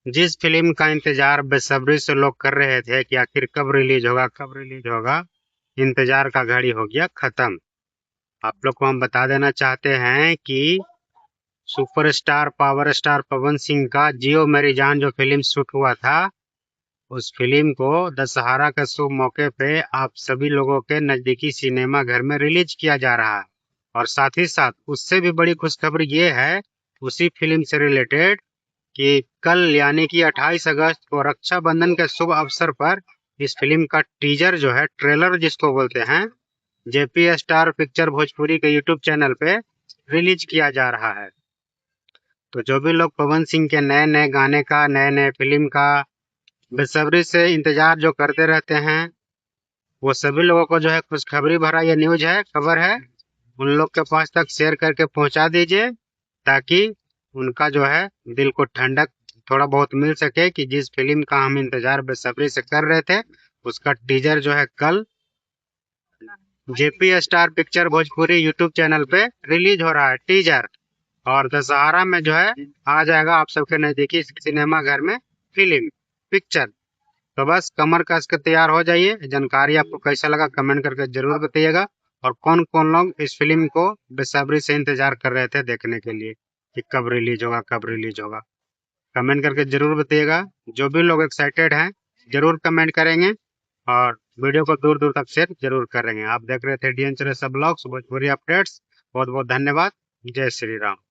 जिस फिल्म का इंतजार बेसब्री से लोग कर रहे थे कि आखिर कब रिलीज होगा कब रिलीज होगा, इंतजार का घड़ी हो गया खत्म। आप लोग को हम बता देना चाहते हैं कि superstar power star Pawan Singh का जियो मेरी जान जो फिल्म शूट हुआ था, उस फिल्म को दशहरा के शुभ मौके पे आप सभी लोगों के नजदीकी सिनेमा घर में रिलीज किया जा रहा है। और साथ ही साथ उससे भी बड़ी खुशखबरी ये है, उसी फिल्म से रिलेटेड, कि कल यानी कि 28 अगस्त को रक्षाबंधन के शुभ अवसर पर इस फिल्म का टीजर जो है, ट्रेलर जिसको बोलते हैं, जेपी स्टार पिक्चर भोजपुरी के यूट्यूब चैनल पे रिलीज किया जा रहा है। तो जो भी लोग पवन सिंह के नए नए गाने का, नए नए फिल्म का बेसब्री से इंतजार जो करते रहते हैं, वो सभी लोगों को जो है खुशखबरी भरा ये न्यूज है, खबर है, उन लोग के पास तक शेयर करके पहुंचा दीजिए, ताकि उनका जो है दिल को ठंडक थोड़ा बहुत मिल सके कि जिस फिल्म का हम इंतजार बेसब्री से कर रहे थे, उसका टीजर जो है कल JP star picture Bhojpuri YouTube channel पे रिलीज हो रहा है टीजर। और दशहरा में जो है आ जाएगा आप सबके नजदीकी सिनेमा घर में फिल्म पिक्चर। तो बस कमर कस के तैयार हो जाइए। जानकारी आपको कैसा लगा कमेंट करके जरूर बताइएगा। और कौन कौन लोग इस फिल्म को बेसब्री से इंतजार कर रहे थे देखने के लिए कि कब रिलीज होगा कब रिलीज होगा, कमेंट करके जरूर बताइएगा। जो भी लोग एक्साइटेड हैं जरूर कमेंट करेंगे और वीडियो को दूर दूर तक शेयर जरूर करेंगे। आप देख रहे थे DN Chaurasia blogs Bhojpuri updates. बहुत बहुत धन्यवाद। जय श्री राम।